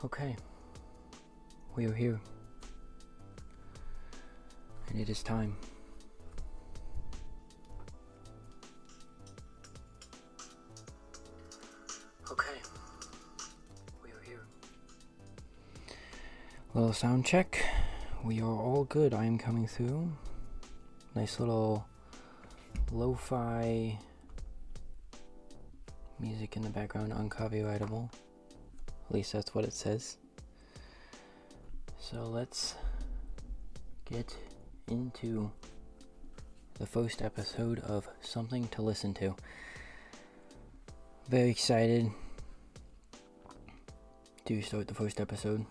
Okay, we are here, and it is time. Okay, we are here. Little sound check. We are all good. I am coming through. Nice little lo-fi music in the background, uncopyrightable. At least that's what it says. So let's get into the first episode of Something to Listen to. Very excited to start the first episode.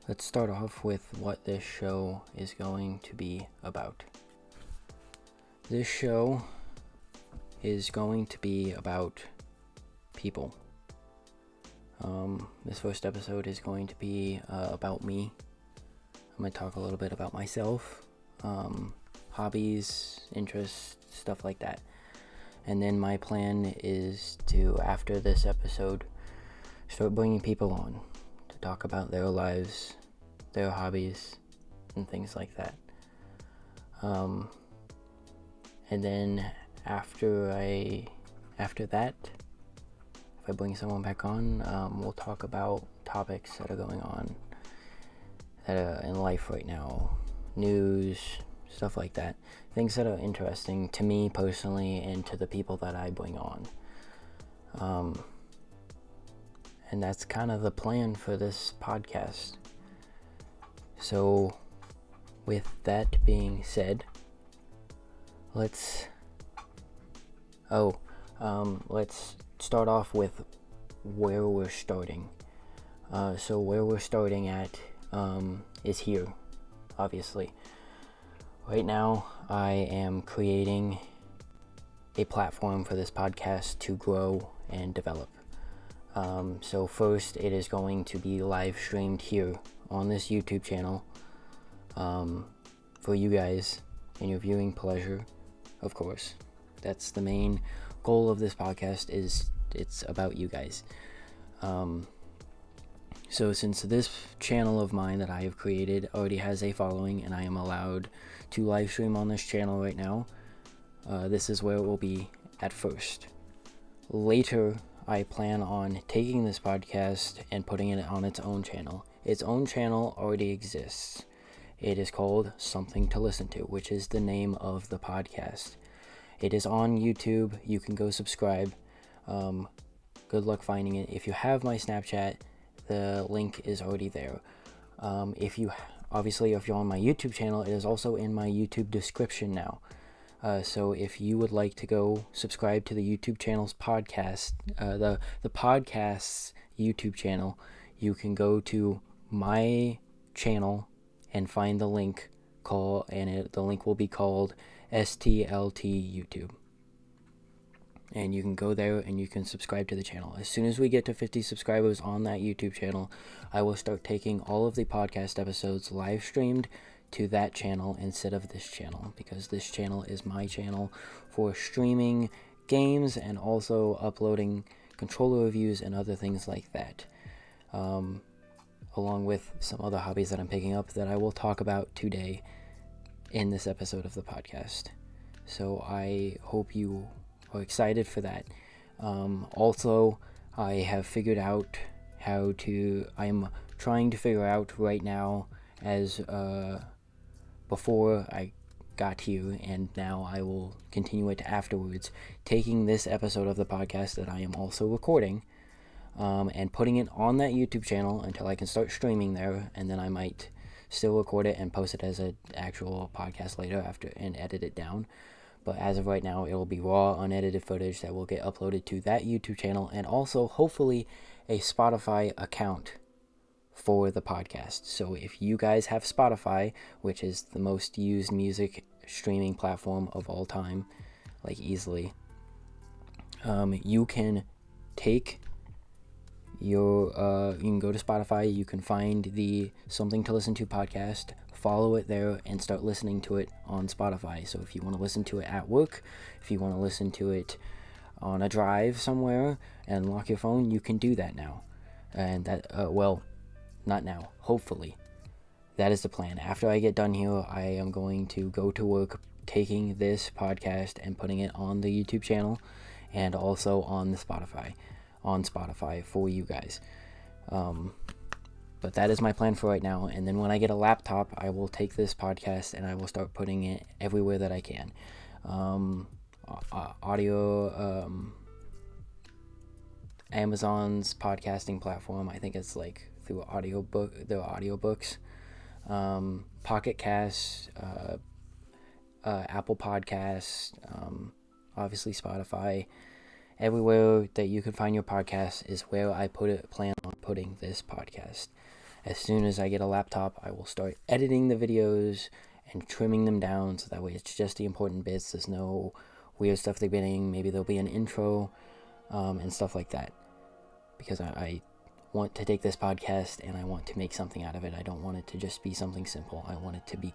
Let's start off with what this show is going to be about. This show is going to be about people. This first episode is going to be about me. I'm going to talk a little bit about myself, hobbies, interests, stuff like that. And then my plan is to, after this episode, start bringing people on to talk about their lives, their hobbies, and things like that. And then after that, if I bring someone back on, we'll talk about topics that are going on that are in life right now, news, stuff like that, things that are interesting to me personally and to the people that I bring on. And that's kind of the plan for this podcast. So with that being said, let's start off with where we're starting. So where we're starting at is here, obviously. Right now, I am creating a platform for this podcast to grow and develop. So first, it is going to be live streamed here on this YouTube channel for you guys and your viewing pleasure, of course. That's the main goal of this podcast, is it's about you guys. So since this channel of mine that I have created already has a following and I am allowed to live stream on this channel right now, this is where it will be at first. Later, I plan on taking this podcast and putting it on its own channel. Its own channel already exists. It is called Something to Listen to, which is the name of the podcast. It is on YouTube. You can go subscribe. Good luck finding it. If you have my Snapchat, the link is already there. If you're on my YouTube channel, it is also in my YouTube description now. So if you would like to go subscribe to the YouTube channel's podcast, the podcast's YouTube channel, you can go to my channel and find the link. The link will be called STLT YouTube. And you can go there and you can subscribe to the channel. As soon as we get to 50 subscribers on that YouTube channel, I will start taking all of the podcast episodes live streamed to that channel instead of this channel, because this channel is my channel for streaming games and also uploading controller reviews and other things like that, along with some other hobbies that I'm picking up that I will talk about today in this episode of the podcast. So I hope you are excited for that. Also, I have figured out I'm trying to figure out right now, as before I got here, and now I will continue it afterwards, taking this episode of the podcast that I am also recording, and putting it on that YouTube channel until I can start streaming there, and then I might still record it and post it as an actual podcast later after and edit it down. But as of right now, it will be raw, unedited footage that will get uploaded to that YouTube channel, and also hopefully a Spotify account for the podcast. So if you guys have Spotify, which is the most used music streaming platform of all time, like easily, you can take you can go to Spotify, you can find the Something to Listen to podcast, follow it there, and start listening to it on Spotify. So if you want to listen to it at work, if you want to listen to it on a drive somewhere and lock your phone, you can do that now. and that well, not now, hopefully. That is the plan. After I get done here, I am going to go to work taking this podcast and putting it on the YouTube channel and also on Spotify for you guys. But that is my plan for right now. And then when I get a laptop, I will take this podcast and I will start putting it everywhere that I can. Audio, Amazon's podcasting platform. I think it's like through audiobooks. Pocket Casts, Apple Podcasts, obviously Spotify. Everywhere that you can find your podcast is where I plan on putting this podcast. As soon as I get a laptop, I will start editing the videos and trimming them down so that way it's just the important bits. There's no weird stuff at the beginning. Maybe there'll be an intro and stuff like that. Because I want to take this podcast and I want to make something out of it. I don't want it to just be something simple. I want it to be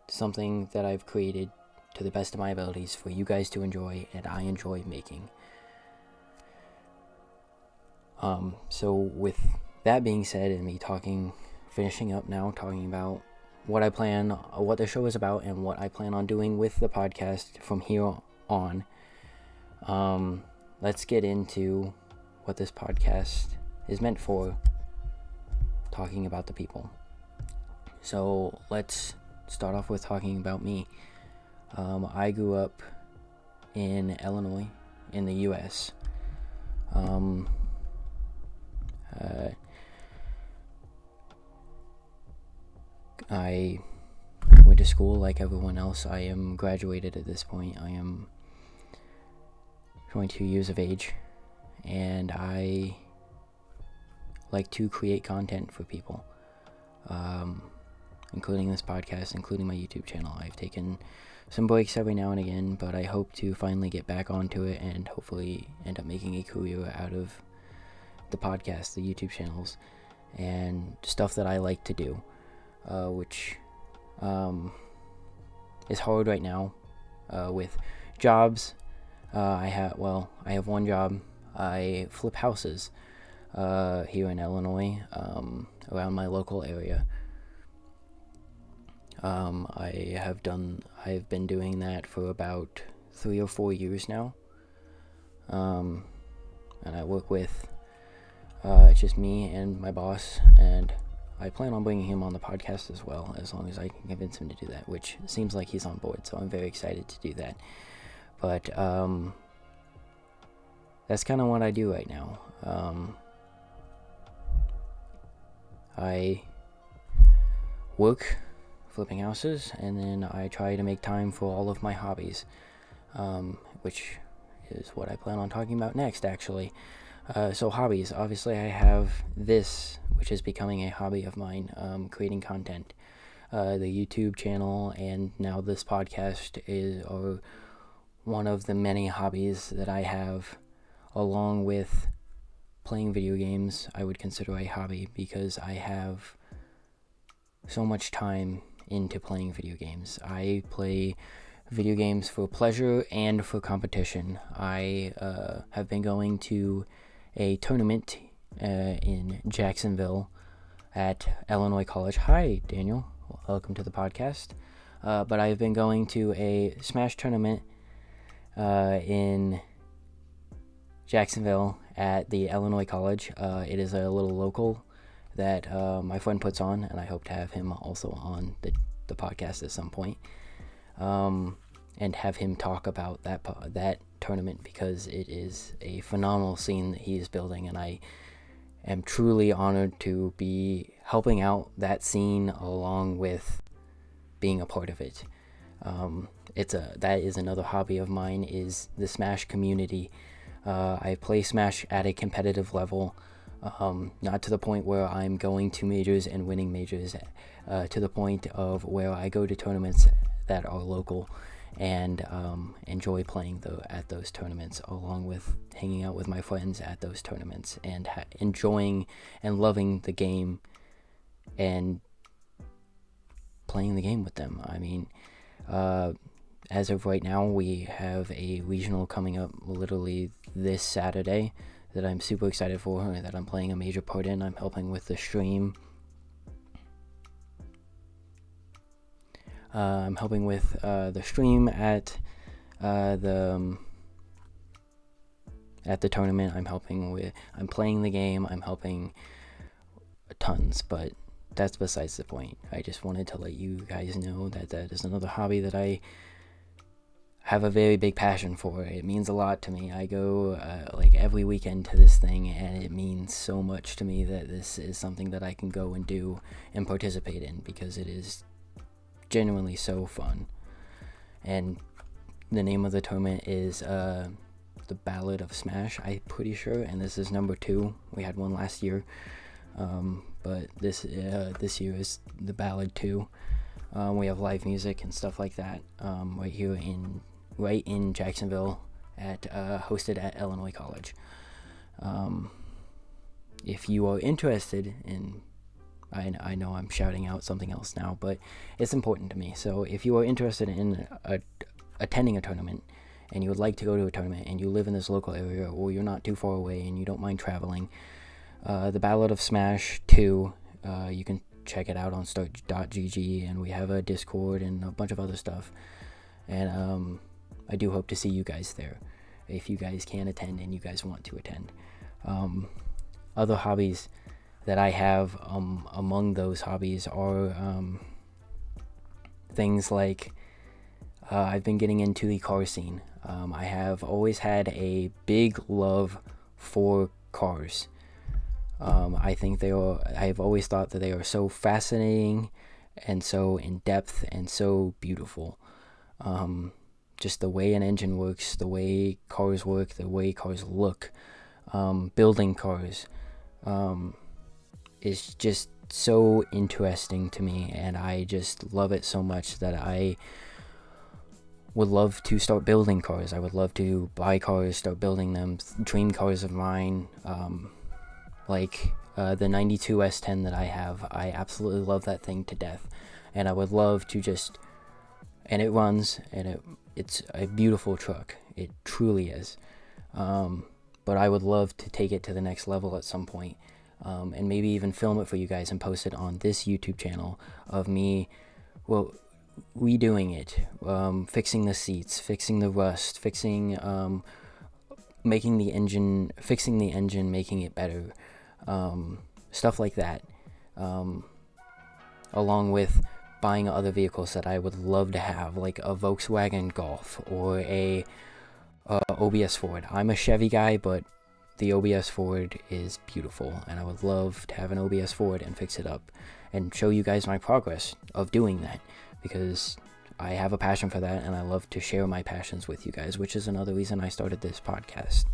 something that I've created to the best of my abilities for you guys to enjoy and I enjoy making. So with that being said, and me finishing up now, talking about what the show is about and what I plan on doing with the podcast from here on, let's get into what this podcast is meant for, talking about the people. So let's start off with talking about me. I grew up in Illinois, in the U.S. I went to school like everyone else. I am graduated at this point. I am 22 years of age, and I like to create content for people, including this podcast, including my YouTube channel. I've taken some breaks every now and again, but I hope to finally get back onto it and hopefully end up making a career out of the podcast, the YouTube channels, and stuff that I like to do, which is hard right now with jobs. I have one job. I flip houses here in Illinois, around my local area. I've been doing that for about 3 or 4 years now. And I work with, it's just me and my boss, and I plan on bringing him on the podcast as well, as long as I can convince him to do that, which seems like he's on board, so I'm very excited to do that. But, that's kind of what I do right now. I work flipping houses, and then I try to make time for all of my hobbies, which is what I plan on talking about next, actually. So hobbies, obviously I have this, which is becoming a hobby of mine, creating content. The YouTube channel and now this podcast are one of the many hobbies that I have, along with playing video games. I would consider a hobby because I have so much time into playing video games. I play video games for pleasure and for competition. I have been going to a tournament in Jacksonville at Illinois College. Hi, Daniel. Welcome to the podcast. But I've been going to a Smash tournament in Jacksonville at the Illinois College. It is a little local that my friend puts on, and I hope to have him also on the podcast at some point, and have him talk about that tournament, because it is a phenomenal scene that he is building, and I am truly honored to be helping out that scene along with being a part of it. That is another hobby of mine, is the Smash community. I play Smash at a competitive level, not to the point where I'm going to majors and winning majors, to the point of where I go to tournaments that are local and enjoy playing at those tournaments, along with hanging out with my friends at those tournaments and enjoying and loving the game and playing the game with them. I mean, as of right now, we have a regional coming up literally this Saturday, that I'm super excited for, and that I'm playing a major part in. I'm helping with the stream. I'm helping with the stream at the tournament. I'm playing the game. I'm helping tons, but that's besides the point. I just wanted to let you guys know that that is another hobby that I have a very big passion for. It means a lot to me. I go like every weekend to this thing, and it means so much to me that this is something that I can go and do and participate in, because it is genuinely so fun. And the name of the tournament is the Ballad of Smash, I'm pretty sure, and this is number 2. We had one last year, but this year is the Ballad 2. We have live music and stuff like that right in Jacksonville, hosted at Illinois College. If you are interested in, I know I'm shouting out something else now, but it's important to me. So if you are interested in attending a tournament, and you would like to go to a tournament, and you live in this local area, or you're not too far away and you don't mind traveling, the Ballad of Smash 2, you can check it out on start.gg, and we have a Discord and a bunch of other stuff. And I do hope to see you guys there, if you guys can attend and you guys want to attend. Other hobbies that I have, among those hobbies are things like I've been getting into the car scene. I have always had a big love for cars. I've always thought that they are so fascinating and so in depth and so beautiful. Just the way an engine works, the way cars work, the way cars look, building cars, is just so interesting to me, and I just love it so much that I would love to start building cars. I would love to buy cars, start building them. Dream cars of mine, like the 92 S10 that I have. I absolutely love that thing to death, and I would love to just, and it runs, and it's a beautiful truck. It truly is. But I would love to take it to the next level at some point, and maybe even film it for you guys and post it on this YouTube channel of me, redoing it, fixing the seats, fixing the rust, fixing the engine, making it better, stuff like that, along with buying other vehicles that I would love to have, like a Volkswagen Golf or a OBS Ford. I'm a Chevy guy, but the OBS Ford is beautiful, and I would love to have an OBS Ford and fix it up and show you guys my progress of doing that, because I have a passion for that, and I love to share my passions with you guys, which is another reason I started this podcast.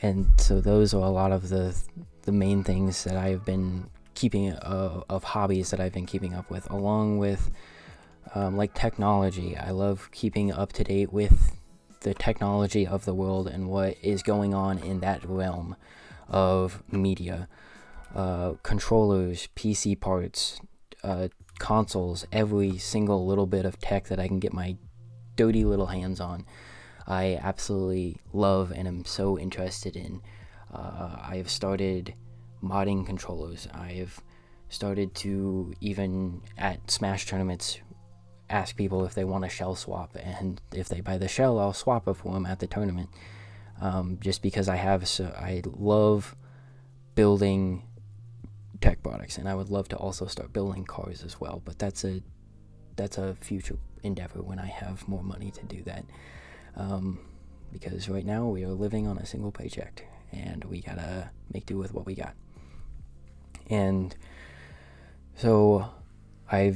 And so those are a lot of the main things that I've been keeping of hobbies that I've been keeping up with, along with like technology. I love keeping up to date with the technology of the world and what is going on in that realm of media. Controllers, PC parts, consoles, every single little bit of tech that I can get my dirty little hands on, I absolutely love and am so interested in. I have started modding controllers. I've started to, even at Smash tournaments, ask people if they want a shell swap, and if they buy the shell, I'll swap it for them at the tournament. Just because I love building tech products, and I would love to also start building cars as well, but that's a future endeavor when I have more money to do that, because right now we are living on a single paycheck, and we gotta make do with what we got. And so I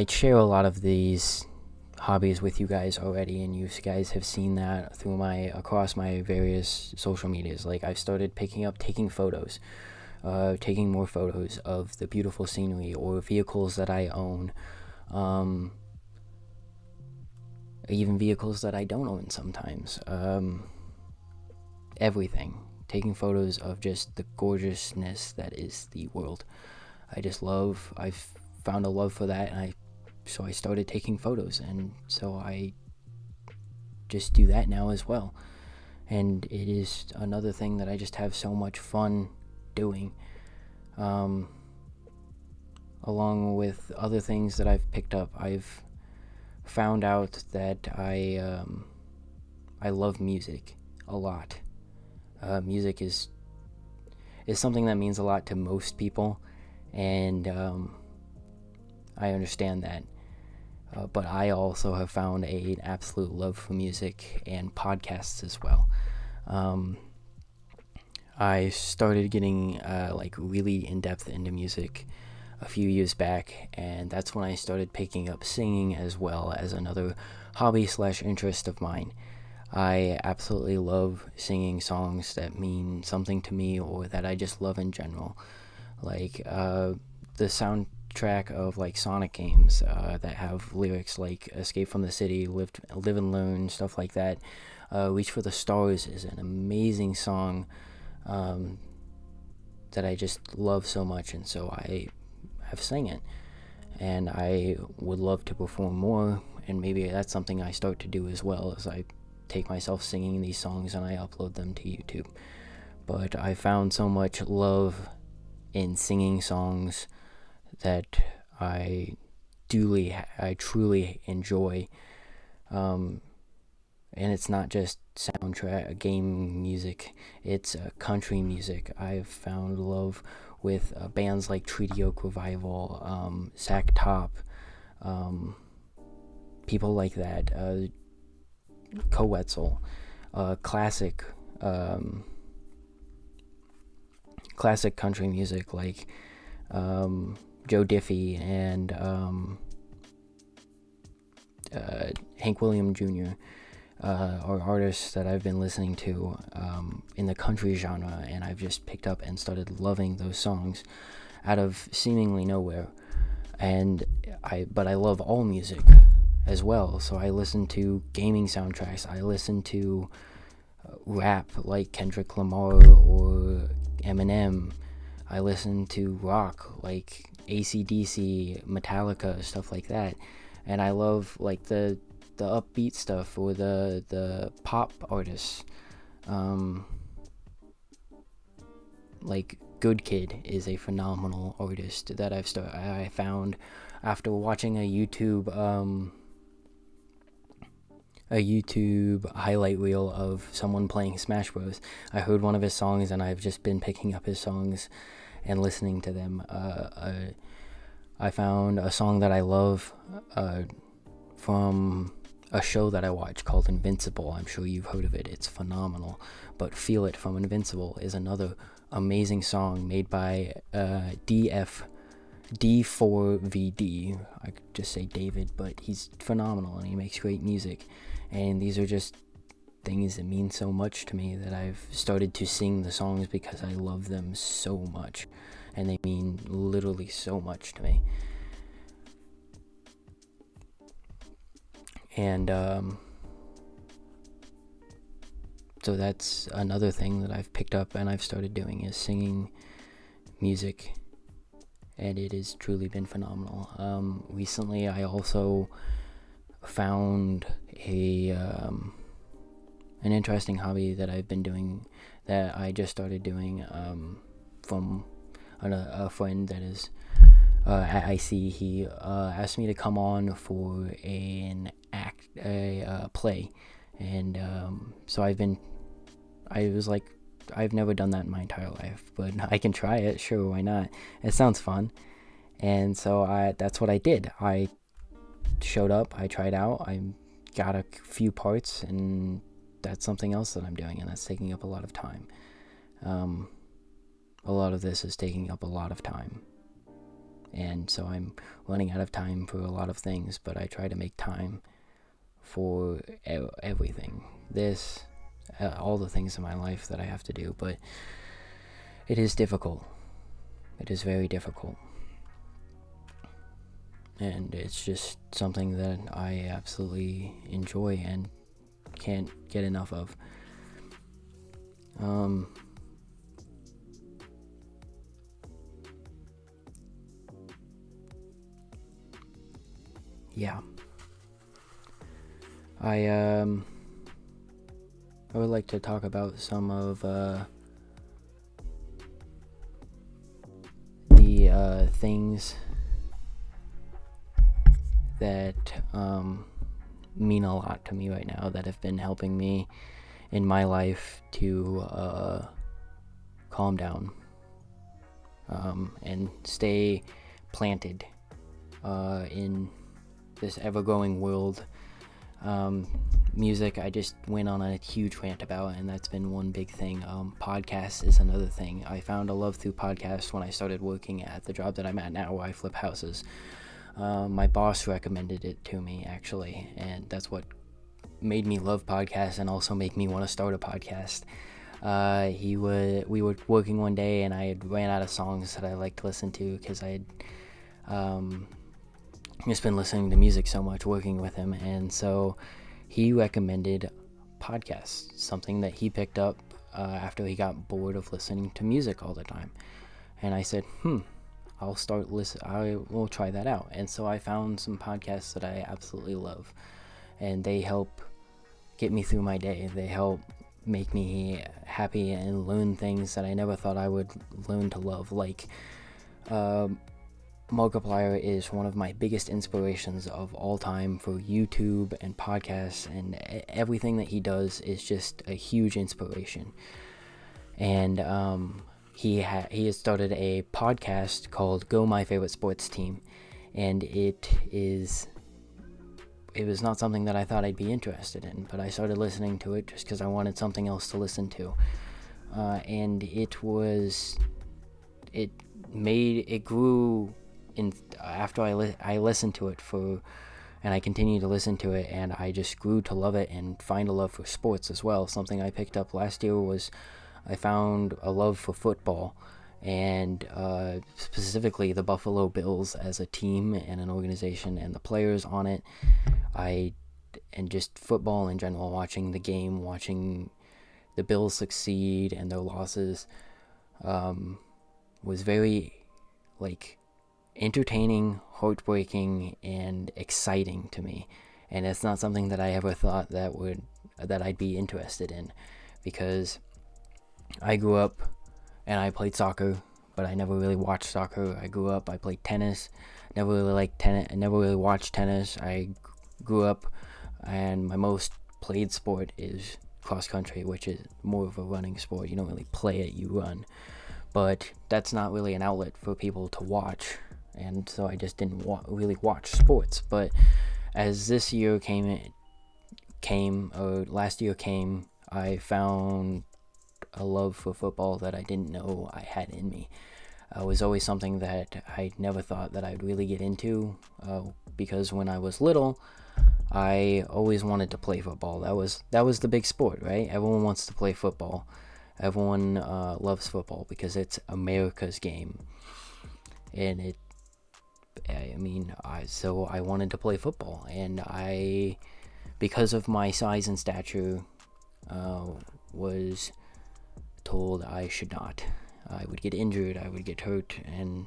share a lot of these hobbies with you guys already, and you guys have seen that through across my various social medias. Like, I've started taking photos, taking more photos of the beautiful scenery or vehicles that I own, even vehicles that I don't own sometimes, everything. Taking photos of just the gorgeousness that is the world. I've found a love for that, and I so I started taking photos, and so I just do that now as well. And it is another thing that I just have so much fun doing. Along with other things that I've picked up, I've found out that I love music a lot. Music is something that means a lot to most people, and I understand that. But I also have found an absolute love for music and podcasts as well. I started getting really in depth into music a few years back, and that's when I started picking up singing as well as another hobby/interest of mine. I absolutely love singing songs that mean something to me or that I just love in general. Like the soundtrack of like Sonic games that have lyrics like Escape from the City, Live and Learn, stuff like that. Reach for the Stars is an amazing song that I just love so much, and so I have sang it, and I would love to perform more, and maybe that's something I start to do as well, as I take myself singing these songs and I upload them to YouTube. But I found so much love in singing songs that I truly enjoy, and it's not just soundtrack game music, it's country music. I've found love with bands like Treaty Oak Revival, Sack Top, people like that, Coetzel, classic country music like Joe Diffie and Hank Williams Jr. Are artists that I've been listening to in the country genre, and I've just picked up and started loving those songs out of seemingly nowhere. But I love all music as well, so I listen to gaming soundtracks, I listen to rap like Kendrick Lamar or Eminem, I listen to rock like AC/DC, Metallica, stuff like that, and I love like the upbeat stuff or the pop artists. Like Good Kid is a phenomenal artist that I found after watching a YouTube highlight reel of someone playing Smash Bros. I heard one of his songs, and I've just been picking up his songs and listening to them. I found a song that I love from a show that I watch called Invincible. I'm sure you've heard of it. It's phenomenal. But Feel It from Invincible is another amazing song made by D4VD. I could just say David, but he's phenomenal and he makes great music. And these are just things that mean so much to me that I've started to sing the songs because I love them so much. And they mean literally so much to me. And so that's another thing that I've picked up and I've started doing, is singing music, and it has truly been phenomenal. Recently I also found an interesting hobby that I've been doing, that I just started doing from a friend that is at IC. He asked me to come on for a play, and so I was like, I've never done that in my entire life, but I can try it, sure, why not? It sounds fun. And so that's what I did. I showed up, I tried out, I got a few parts, and that's something else that I'm doing, and that's taking up a lot of time. A lot of this is taking up a lot of time, and so I'm running out of time for a lot of things, but I try to make time for everything. All the things in my life that I have to do, but it is difficult. It is very difficult. And it's just something that I absolutely enjoy and can't get enough of. yeah, I would like to talk about some of the things that mean a lot to me right now, that have been helping me in my life to calm down and stay planted in this ever-growing world. Music, I just went on a huge rant about, and that's been one big thing. Podcasts is another thing. I found a love through podcasts when I started working at the job that I'm at now, where I flip houses. My boss recommended it to me, actually, and that's what made me love podcasts and also make me want to start a podcast. We were working one day, and I had ran out of songs that I liked to listen to, because I had just been listening to music so much working with him, and so he recommended podcasts, something that he picked up after he got bored of listening to music all the time. And I said, I will try that out. And so I found some podcasts that I absolutely love, and they help get me through my day. They help make me happy and learn things that I never thought I would learn to love. Like Markiplier is one of my biggest inspirations of all time for YouTube and podcasts, and everything that he does is just a huge inspiration. And he has started a podcast called Go My Favorite Sports Team, and it was not something that I thought I'd be interested in, but I started listening to it just because I wanted something else to listen to, and it grew after I listened to it and I continued to listen to it, and I just grew to love it and find a love for sports as well. Something I picked up last year was I found a love for football, and specifically the Buffalo Bills as a team and an organization, and the players on it. And just football in general, watching the game, watching the Bills succeed and their losses, was very entertaining, heartbreaking, and exciting to me. And it's not something that I ever thought that I'd be interested in, because I grew up and I played soccer, but I never really watched soccer. I grew up, I played tennis, never really liked tennis, I never really watched tennis. I grew up, and my most played sport is cross country, which is more of a running sport. You don't really play it, you run. But that's not really an outlet for people to watch, and so I just didn't really watch sports. But as this year last year came, I found a love for football that I didn't know I had in me. It was always something that I never thought that I'd really get into, because when I was little, I always wanted to play football. That was the big sport, right? Everyone wants to play football. Everyone loves football because it's America's game, and so I wanted to play football, and because of my size and stature, was told I should not. I would get injured, I would get hurt, and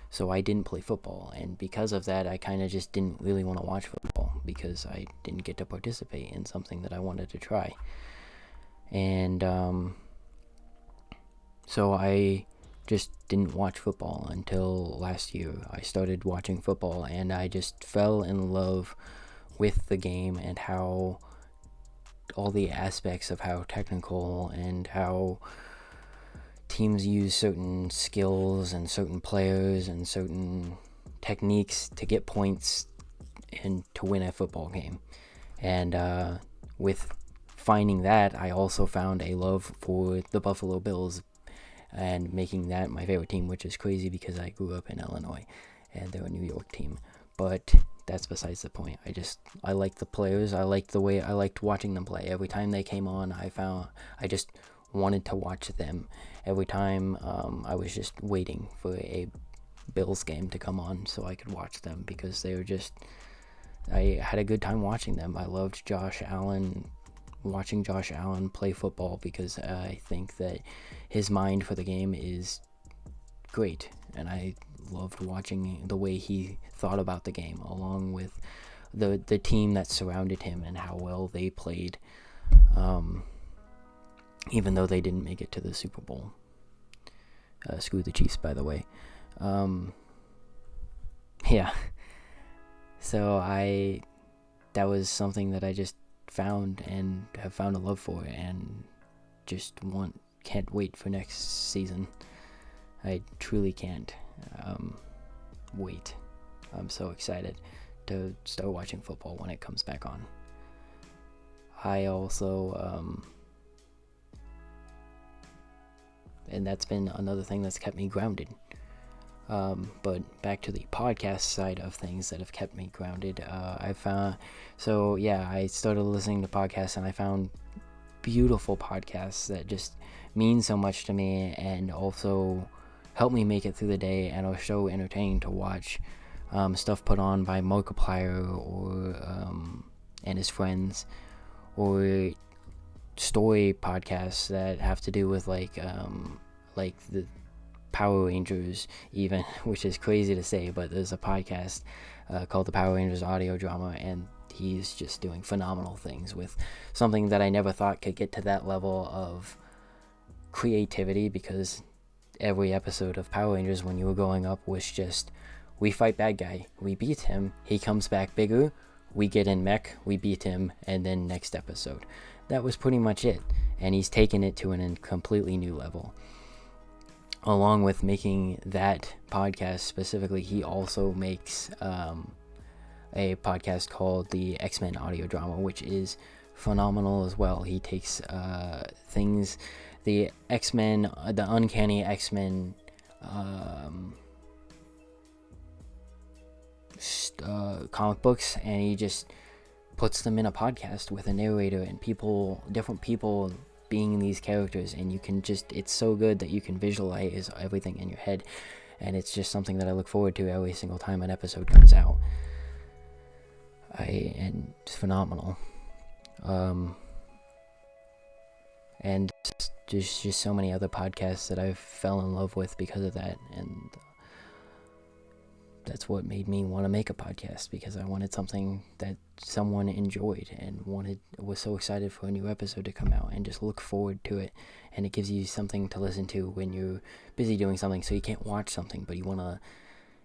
so I didn't play football. And because of that, I kind of just didn't really want to watch football, because I didn't get to participate in something that I wanted to try. And so I just didn't watch football until last year. I started watching football, and I just fell in love with the game, and how all the aspects of how technical and how teams use certain skills and certain players and certain techniques to get points and to win a football game. And with finding that, I also found a love for the Buffalo Bills and making that my favorite team, which is crazy because I grew up in Illinois and they're a New York team. But that's besides the point. I liked the players. I liked watching them play. Every time they came on, I just wanted to watch them. Every time I was just waiting for a Bills game to come on so I could watch them, because I had a good time watching them. I loved watching Josh Allen play football, because I think that his mind for the game is great, and I loved watching the way he thought about the game, along with the team that surrounded him and how well they played, even though they didn't make it to the Super Bowl. Screw the Chiefs, by the way. Yeah. So that was something that I just found and have found a love for, and just can't wait for next season. I truly can't wait. I'm so excited to start watching football when it comes back on. I also, and that's been another thing that's kept me grounded. But back to the podcast side of things that have kept me grounded. I started listening to podcasts, and I found beautiful podcasts that just mean so much to me, and also help me make it through the day, and are so entertaining to watch. Stuff put on by Markiplier and his friends, or story podcasts that have to do with like the Power Rangers, even, which is crazy to say, but there's a podcast called the Power Rangers Audio Drama, and he's just doing phenomenal things with something that I never thought could get to that level of creativity, because every episode of Power Rangers when you were growing up was just, we fight bad guy, we beat him, he comes back bigger, we get in mech, we beat him, and then next episode. That was pretty much it, and he's taken it to a completely new level. Along with making that podcast specifically, he also makes a podcast called the X-Men Audio Drama, which is phenomenal as well. He takes things, the X-Men, the Uncanny X-Men comic books, and he just puts them in a podcast with a narrator and different people being these characters, and you can just, it's so good that you can visualize everything in your head, and it's just something that I look forward to every single time an episode comes out. And it's phenomenal. And there's just so many other podcasts that I fell in love with because of that, and that's what made me want to make a podcast, because I wanted something that someone enjoyed and was so excited for a new episode to come out, and just look forward to it. And it gives you something to listen to when you're busy doing something, so you can't watch something, but you don't want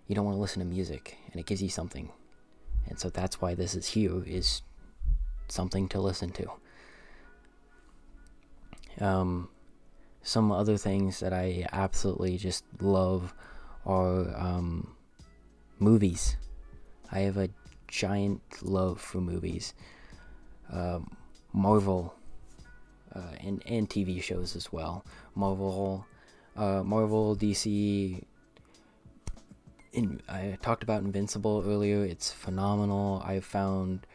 to listen to music, and it gives you something. And so that's why this is something to listen to. Some other things that I absolutely just love are movies. I have a giant love for movies. Marvel, and TV shows as well. Marvel, DC. I talked about Invincible earlier. It's phenomenal. I've found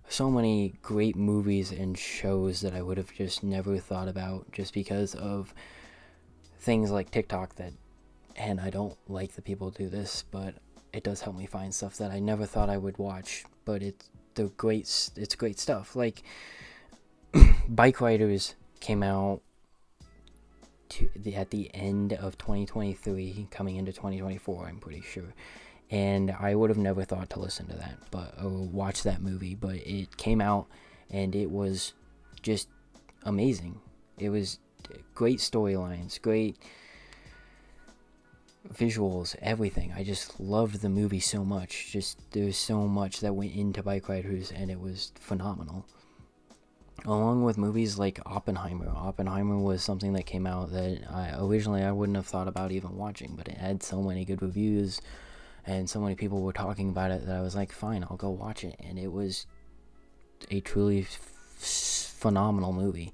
so many great movies and shows that I would have just never thought about, just because of things like TikTok and I don't like that people do this, but it does help me find stuff that I never thought I would watch, but it's great stuff. Like, Bike Riders came out at the end of 2023, coming into 2024, I'm pretty sure. And I would have never thought to listen to that, or watch that movie, but it came out, and it was just amazing. It was great storylines, great visuals, everything. I just loved the movie so much. Just, there's so much that went into Bike Riders, and it was phenomenal. Along with movies like Oppenheimer. Oppenheimer was something that came out that originally I wouldn't have thought about even watching, but it had so many good reviews, and so many people were talking about it, that I was like, fine, I'll go watch it. And it was a truly phenomenal movie.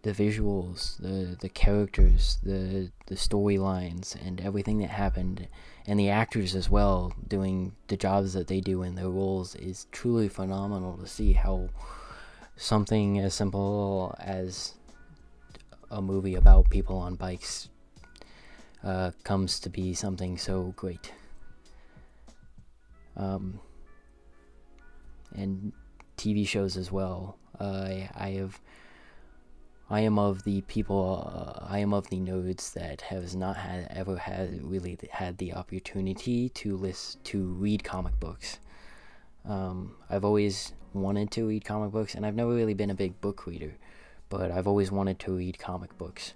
The visuals, the characters, the storylines, and everything that happened, and the actors as well, doing the jobs that they do in their roles, is truly phenomenal to see how something as simple as a movie about people on bikes comes to be something so great. And TV shows as well. I have I am of the people, I am of the nerds that has not ever really had the opportunity to read comic books. I've always wanted to read comic books, and I've never really been a big book reader, but I've always wanted to read comic books.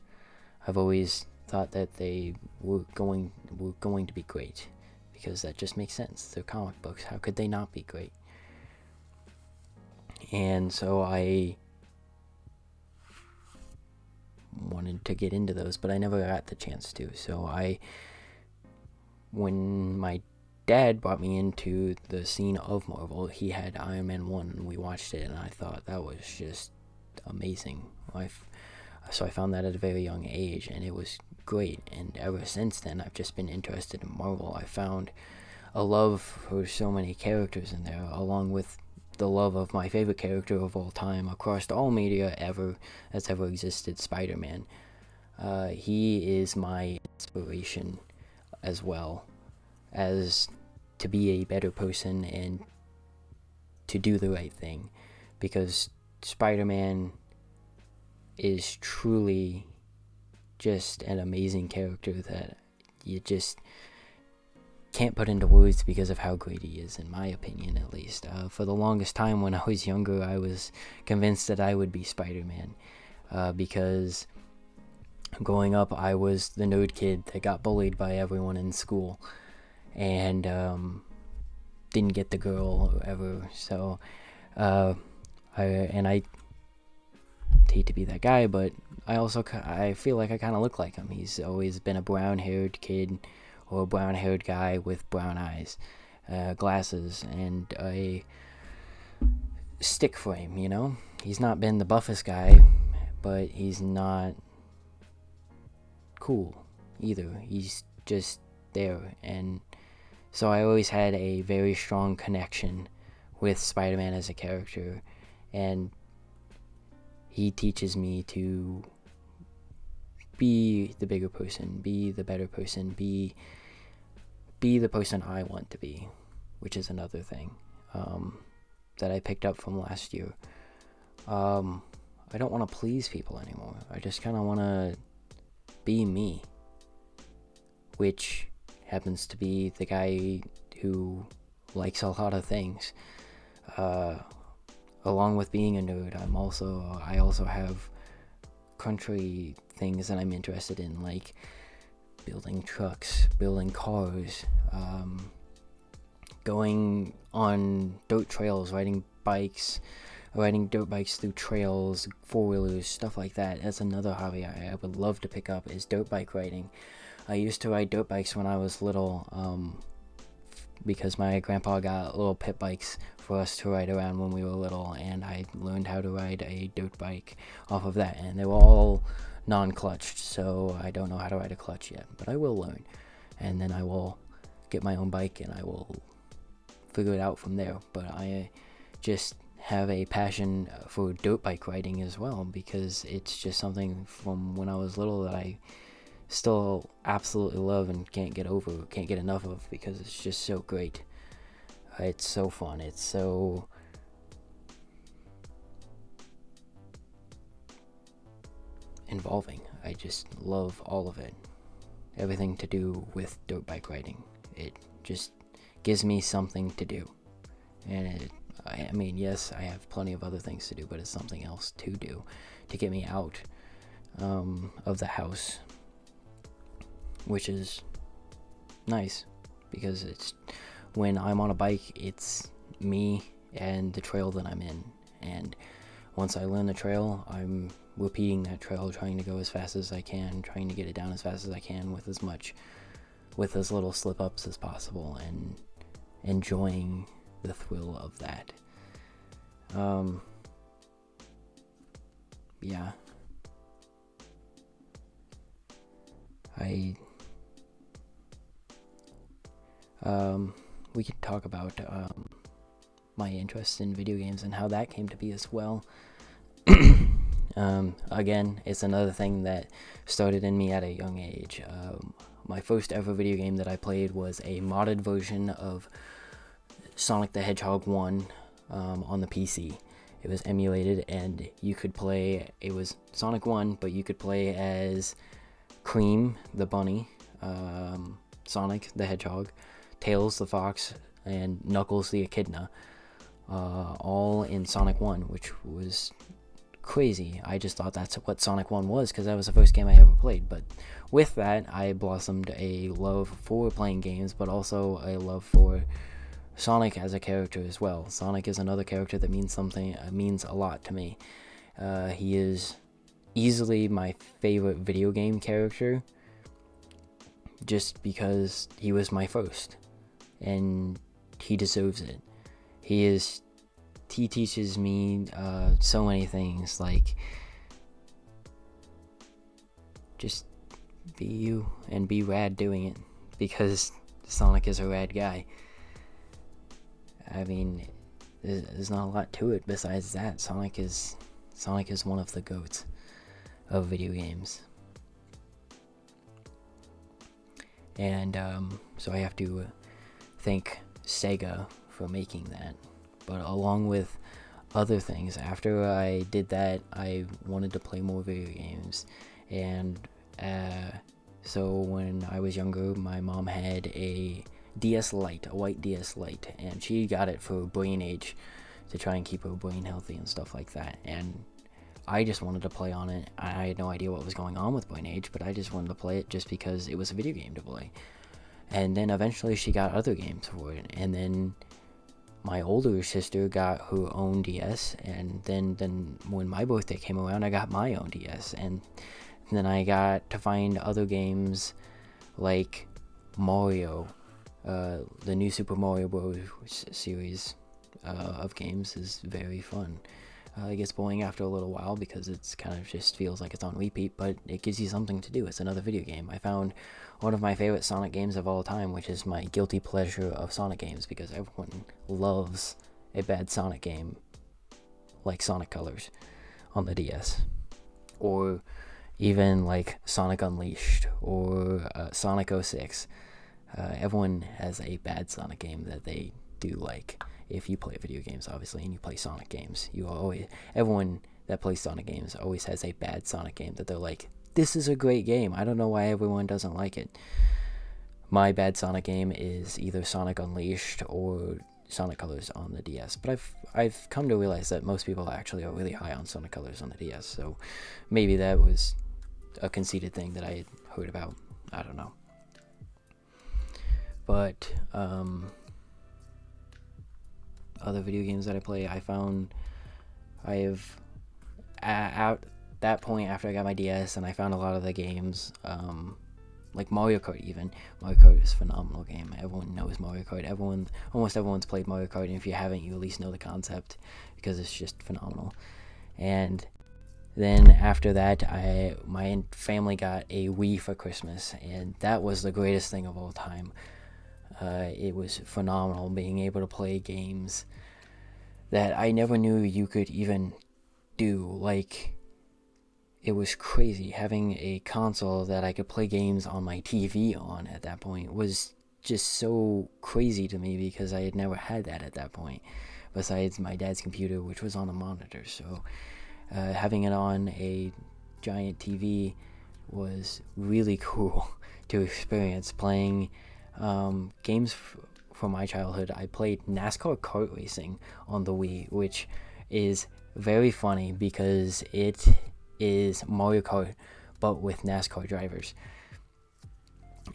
I've always thought that they were going to be great, because that just makes sense. They're comic books. How could they not be great? And so I wanted to get into those, but I never got the chance to. So when my dad brought me into the scene of Marvel, he had Iron Man 1, and we watched it, and I thought that was just amazing. So I found that at a very young age, and it was great. And ever since then, I've just been interested in Marvel. I found a love for so many characters in there, along with the love of my favorite character of all time across all media that's ever existed, Spider-Man. He is my inspiration as well, as to be a better person and to do the right thing, because Spider-Man is truly just an amazing character that you just can't put into words because of how great he is, in my opinion, at least. For the longest time when I was younger, I was convinced that I would be Spider-Man, because growing up, I was the nerd kid that got bullied by everyone in school, and didn't get the girl ever. So I hate to be that guy, but I feel like I kind of look like him. He's always been a brown-haired kid, or a brown-haired guy with brown eyes, glasses, and a stick frame, you know? He's not been the buffest guy, but he's not cool either. He's just there. And so I always had a very strong connection with Spider-Man as a character, and he teaches me to be the bigger person, be the better person, be the person I want to be, which is another thing that I picked up from last year. I don't want to please people anymore. I just kind of want to be me, which happens to be the guy who likes a lot of things. Along with being a nerd, I also have country things that I'm interested in, like building trucks, building cars, going on dirt trails, riding dirt bikes through trails, four-wheelers, stuff like that. That's another hobby I would love to pick up, is dirt bike riding. I used to ride dirt bikes when I was little, because my grandpa got little pit bikes for us to ride around when we were little, and I learned how to ride a dirt bike off of that, and they were all non-clutched, so I don't know how to ride a clutch yet, but I will learn, and then I will get my own bike, and I will figure it out from there. But I just have a passion for dirt bike riding as well, because it's just something from when I was little that I still absolutely love and can't get enough of, because it's just so great. It's so fun. It's so involving. I just love all of it. Everything to do with dirt bike riding. It just gives me something to do. And I mean, yes, I have plenty of other things to do, but it's something else to do to get me out of the house, which is nice, because it's when I'm on a bike, it's me and the trail that I'm in, and once I learn the trail, I'm repeating that trail, trying to go as fast as I can, trying to get it down as fast as I can with as little slip-ups as possible, and enjoying the thrill of that. Yeah. We could talk about my interest in video games and how that came to be as well. Again, it's another thing that started in me at a young age. My first ever video game that I played was a modded version of Sonic the Hedgehog 1 on the PC. It was emulated, and you could play, it was Sonic 1, but you could play as Cream the bunny, Sonic the Hedgehog, Tails the fox, and Knuckles the echidna, all in Sonic 1, which was crazy. I just thought that's what Sonic 1 was because that was the first game I ever played. But with that, I blossomed a love for playing games, but also a love for Sonic as a character as well. Sonic is another character that means a lot to me. He is easily my favorite video game character, just because he was my first, and he deserves it. He teaches me so many things, like just be you and be rad doing it, because Sonic is a rad guy. I mean, there's not a lot to it besides that. Sonic is one of the GOATs of video games. And so I have to thank Sega for making that. But along with other things, after I did that, I wanted to play more video games. And so when I was younger, my mom had a DS Lite, a white DS Lite, and she got it for brain age to try and keep her brain healthy and stuff like that. And I just wanted to play on it. I had no idea what was going on with brain age, but I just wanted to play it just because it was a video game to play. And then eventually she got other games for it, and then my older sister got her own DS, and then when my birthday came around, I got my own DS, and then I got to find other games like Mario. The new Super Mario Bros. Series of games is very fun. It gets boring after a little while because it's kind of just feels like it's on repeat, but it gives you something to do. It's another video game. I found one of my favorite Sonic games of all time, which is my guilty pleasure of Sonic games, because everyone loves a bad Sonic game like Sonic Colors on the DS, or even like Sonic Unleashed or Sonic 06. Everyone has a bad Sonic game that they do like. If you play video games, obviously, and you play Sonic games, everyone that plays Sonic games always has a bad Sonic game that they're like, this is a great game. I don't know why everyone doesn't like it. My bad Sonic game is either Sonic Unleashed or Sonic Colors on the DS. But I've come to realize that most people actually are really high on Sonic Colors on the DS. So maybe that was a conceited thing that I had heard about. I don't know. But other video games that I play, at that point after I got my DS, and I found a lot of the games, like Mario Kart even. Mario Kart is a phenomenal game. Everyone knows Mario Kart. Almost everyone's played Mario Kart, and if you haven't, you at least know the concept, because it's just phenomenal. And then after that, my family got a Wii for Christmas, and that was the greatest thing of all time. It was phenomenal being able to play games that I never knew you could even do. Like, it was crazy. Having a console that I could play games on my TV on at that point was just so crazy to me, because I had never had that at that point, besides my dad's computer, which was on a monitor. So having it on a giant TV was really cool to experience. Playing games from my childhood, I played NASCAR kart racing on the Wii, which is very funny because it is Mario Kart but with NASCAR drivers,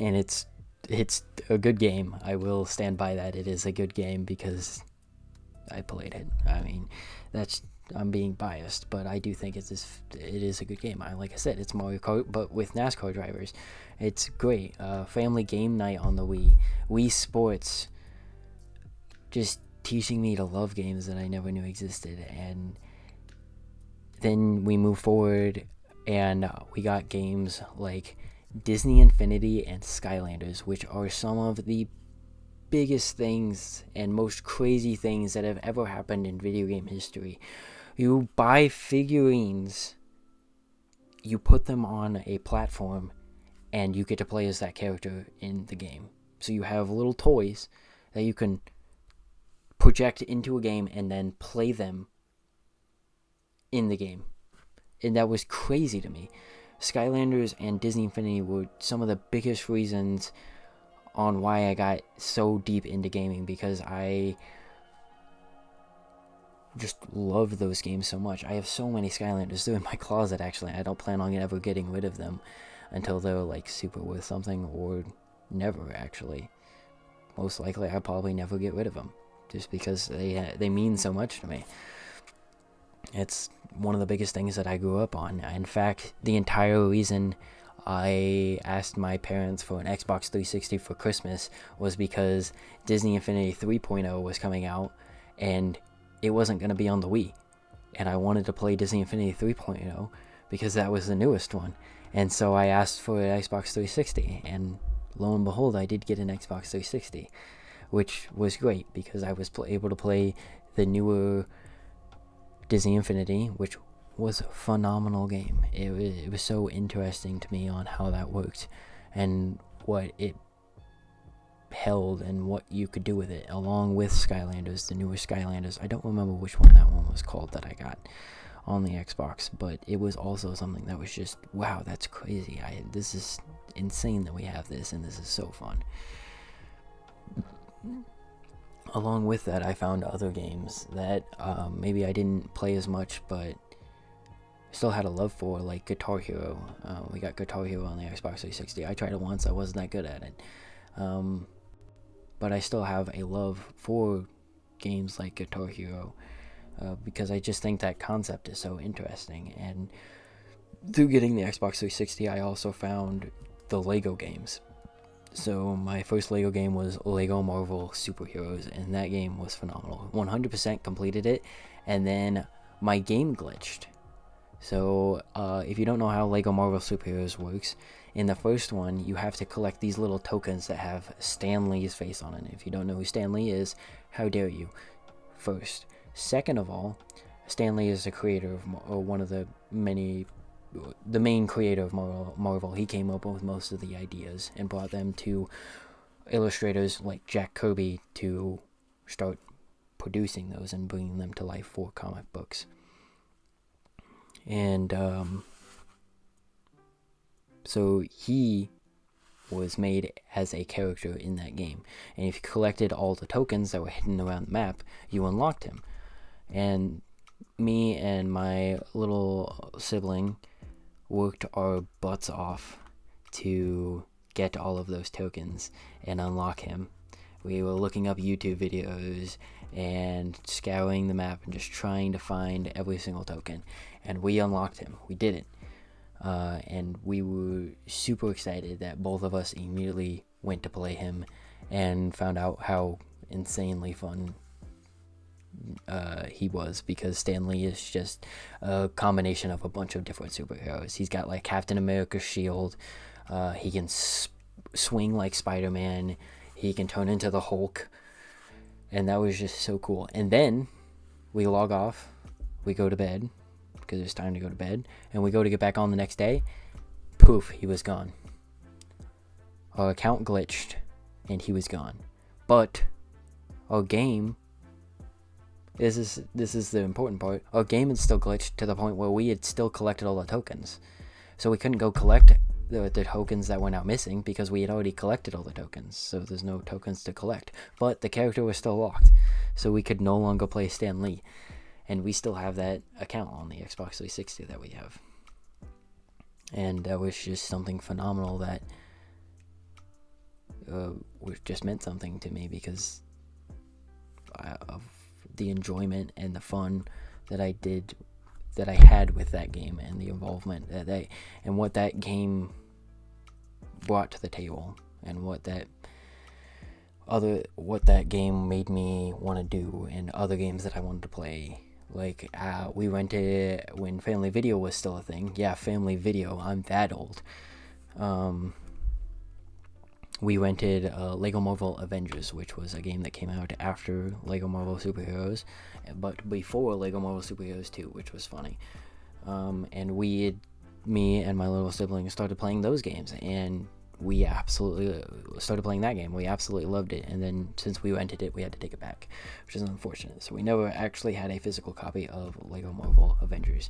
and it's a good game. I will stand by that. It is a good game because I played it. I mean, I'm being biased, but I do think it is a good game. Like I said, it's Mario Kart but with NASCAR drivers. It's great. Family game night on the Wii Sports, just teaching me to love games that I never knew existed. And then we move forward, and we got games like Disney Infinity and Skylanders, which are some of the biggest things and most crazy things that have ever happened in video game history. You buy figurines, you put them on a platform, and you get to play as that character in the game. So you have little toys that you can project into a game and then play them in the game. And that was crazy to me. Skylanders and Disney Infinity were some of the biggest reasons on why I got so deep into gaming, because I just love those games so much. I have so many Skylanders in my closet, actually. I don't plan on ever getting rid of them until they're like super worth something, or never, actually. Most likely I'll probably never get rid of them, just because they mean so much to me. It's one of the biggest things that I grew up on. In fact, the entire reason I asked my parents for an Xbox 360 for Christmas was because Disney Infinity 3.0 was coming out, and it wasn't going to be on the Wii. And I wanted to play Disney Infinity 3.0 because that was the newest one. And so I asked for an Xbox 360, and lo and behold, I did get an Xbox 360, which was great because I was able to play the newer Disney Infinity, which was a phenomenal game. It was so interesting to me on how that worked and what it held and what you could do with it, along with Skylanders, the newer Skylanders. I don't remember which one that one was called that I got on the Xbox, but it was also something that was just, wow, that's crazy. This is insane that we have this, and this is so fun. Along with that, I found other games that maybe I didn't play as much, but still had a love for, like Guitar Hero. We got Guitar Hero on the Xbox 360. I tried it once. I wasn't that good at it. But I still have a love for games like Guitar Hero because I just think that concept is so interesting. And through getting the Xbox 360, I also found the Lego games. So my first Lego game was Lego Marvel Superheroes, and that game was phenomenal. 100% completed it, and then my game glitched. So if you don't know how Lego Marvel Superheroes works, in the first one, you have to collect these little tokens that have Stan Lee's face on it. If you don't know who Stan Lee is, how dare you? First. Second of all, Stan Lee is the creator of one of the main creator of Marvel. He came up with most of the ideas and brought them to illustrators like Jack Kirby to start producing those and bringing them to life for comic books. And so he was made as a character in that game. And if you collected all the tokens that were hidden around the map, you unlocked him. And me and my little sibling worked our butts off to get all of those tokens and unlock him. We were looking up YouTube videos and scouring the map and just trying to find every single token. And we unlocked him. We did it. And we were super excited that both of us immediately went to play him and found out how insanely fun he was, because Stan Lee is just a combination of a bunch of different superheroes. He's got like Captain America's shield. He can swing like Spider-Man. He can turn into the Hulk. And that was just so cool. And then we log off. We go to bed because it's time to go to bed. And we go to get back on the next day. Poof, he was gone. Our account glitched and he was gone. But our game, this is the important part, our game had still glitched to the point where we had still collected all the tokens. So we couldn't go collect the tokens that were now missing because we had already collected all the tokens. So there's no tokens to collect. But the character was still locked. So we could no longer play Stan Lee. And we still have that account on the Xbox 360 that we have. And that was just something phenomenal that just meant something to me because of the enjoyment and the fun that I had with that game, and the involvement and what that game brought to the table, and what that game made me want to do, and other games that I wanted to play. Like we rented it when Family Video was still a thing. Yeah, Family Video. I'm that old. We rented Lego Marvel Avengers, which was a game that came out after Lego Marvel Superheroes, but before Lego Marvel Superheroes 2, which was funny. And me and my little sibling started playing those games, and we absolutely started playing that game. We absolutely loved it, and then since we rented it, we had to take it back, which is unfortunate. So we never actually had a physical copy of Lego Marvel Avengers.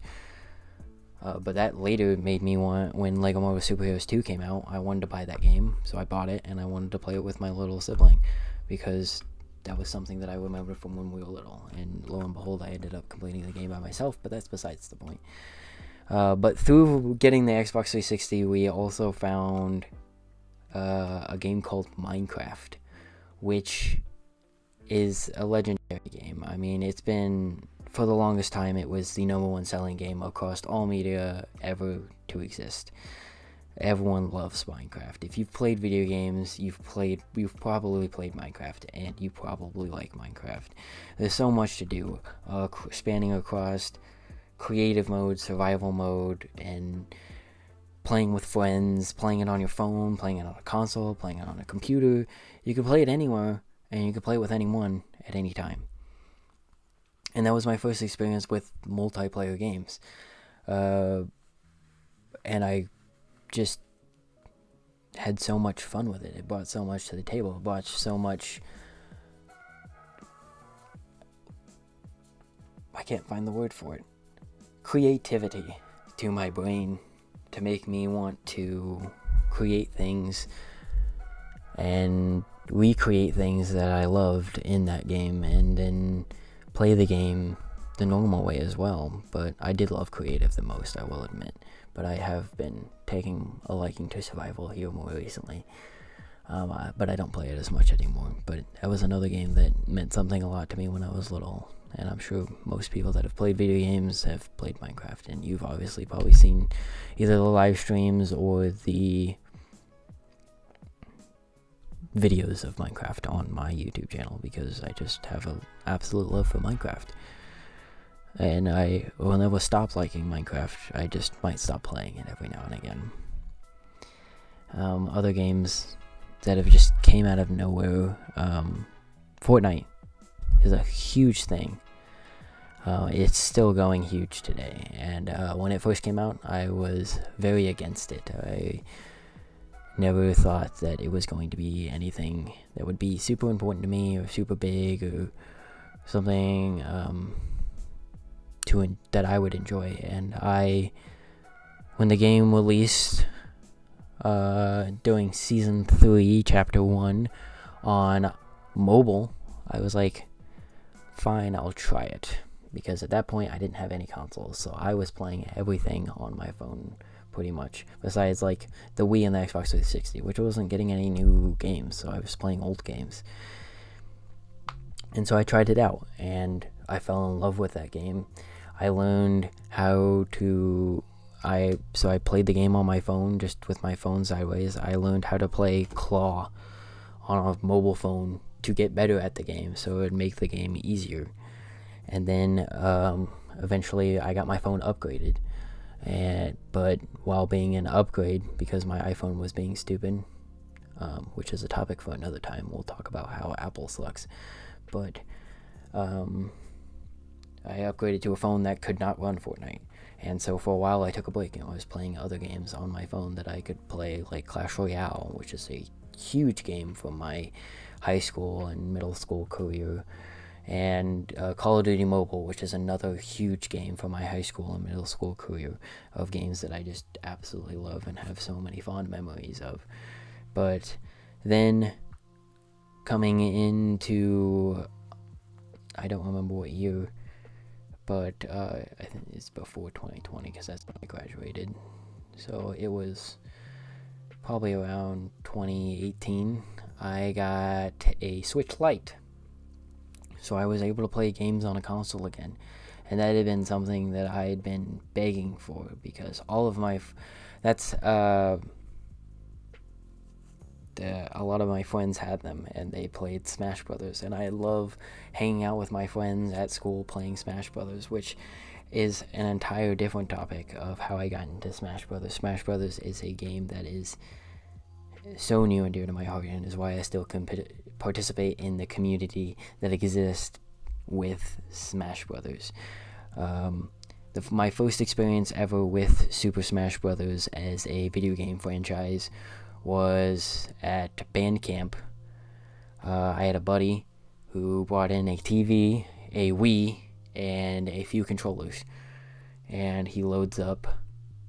But that later made me want, when Lego Marvel Superheroes 2 came out, I wanted to buy that game, so I bought it, and I wanted to play it with my little sibling, because that was something that I remembered from when we were little, and lo and behold, I ended up completing the game by myself, but that's besides the point. But through getting the Xbox 360, we also found a game called Minecraft, which is a legendary game. I mean, it's been, for the longest time, it was the number one selling game across all media ever to exist. Everyone loves Minecraft. If you've played video games, you've probably played Minecraft, and you probably like Minecraft. There's so much to do, spanning across creative mode, survival mode, and playing with friends, playing it on your phone, playing it on a console, playing it on a computer. You can play it anywhere, and you can play it with anyone at any time. And that was my first experience with multiplayer games. And I just had so much fun with it. It brought so much to the table. It brought so much... I can't find the word for it. Creativity to my brain, to make me want to create things and recreate things that I loved in that game, and then play the game the normal way as well. But I did love creative the most, I will admit. But I have been taking a liking to survival here more recently. But I don't play it as much anymore. But that was another game that meant something a lot to me when I was little. And I'm sure most people that have played video games have played Minecraft. And you've obviously probably seen either the live streams or the videos of Minecraft on my YouTube channel, because I just have an absolute love for Minecraft. And I will never stop liking Minecraft. I just might stop playing it every now and again. Other games that have just came out of nowhere. Fortnite is a huge thing. It's still going huge today. And when it first came out, I was very against it. I never thought that it was going to be anything that would be super important to me, or super big, or something that I would enjoy. And when the game released during Season 3, Chapter 1 on mobile, I was like, fine, I'll try it. Because at that point, I didn't have any consoles, so I was playing everything on my phone, pretty much. Besides, like, the Wii and the Xbox 360, which wasn't getting any new games, so I was playing old games. And so I tried it out, and I fell in love with that game. I learned how to... So I played the game on my phone, just with my phone sideways. I learned how to play Claw on a mobile phone to get better at the game, so it would make the game easier. And then eventually I got my phone upgraded. But while being an upgrade, because my iPhone was being stupid, which is a topic for another time, we'll talk about how Apple sucks. But I upgraded to a phone that could not run Fortnite. And so for a while I took a break, and I was playing other games on my phone that I could play, like Clash Royale, which is a huge game from my high school and middle school career, and Call of Duty Mobile, which is another huge game from my high school and middle school career, of games that I just absolutely love and have so many fond memories of. But then coming into, I don't remember what year, but I think it's before 2020, because that's when I graduated. So it was probably around 2018, I got a Switch Lite. So I was able to play games on a console again. And that had been something that I had been begging for, because all of my... a lot of my friends had them, and they played Smash Brothers, and I love hanging out with my friends at school playing Smash Brothers, which is an entire different topic of how I got into Smash Brothers. Smash Brothers is a game that is so near and dear to my heart, and is why I still participate in the community that exists with Smash Brothers. My first experience ever with Super Smash Brothers as a video game franchise was at band camp. I had a buddy who brought in a TV, a Wii, and a few controllers. And he loads up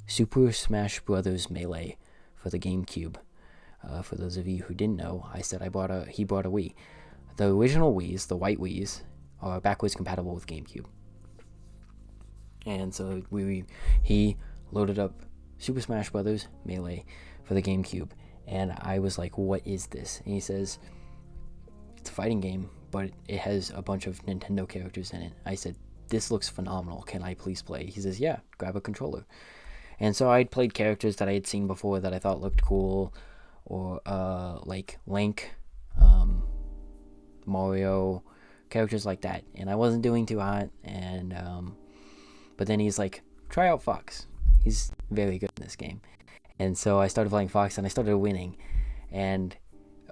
Super Smash Bros. Melee for the GameCube. For those of you who didn't know, I said he brought a Wii. The original Wiis, the white Wiis, are backwards compatible with GameCube. And so he loaded up Super Smash Bros. Melee for the GameCube. And I was like, what is this? And he says, it's a fighting game, but it has a bunch of Nintendo characters in it. I said, this looks phenomenal. Can I please play? He says, yeah, grab a controller. And so I'd played characters that I had seen before that I thought looked cool, or like Link, Mario, characters like that. And I wasn't doing too hot. And but then he's like, try out Fox. He's very good in this game. And so I started playing Fox, and I started winning. And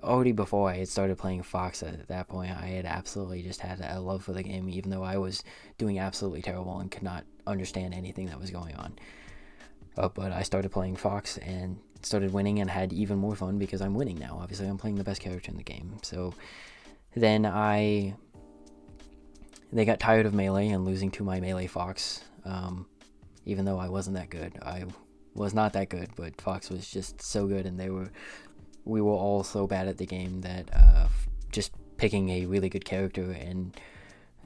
already before I had started playing Fox at that point, I had absolutely just had a love for the game, even though I was doing absolutely terrible and could not understand anything that was going on. But I started playing Fox and started winning and had even more fun because I'm winning now. Obviously, I'm playing the best character in the game. So then they got tired of Melee and losing to my Melee Fox, even though I wasn't that good. I was not that good, but Fox was just so good, and we were all so bad at the game that just picking a really good character and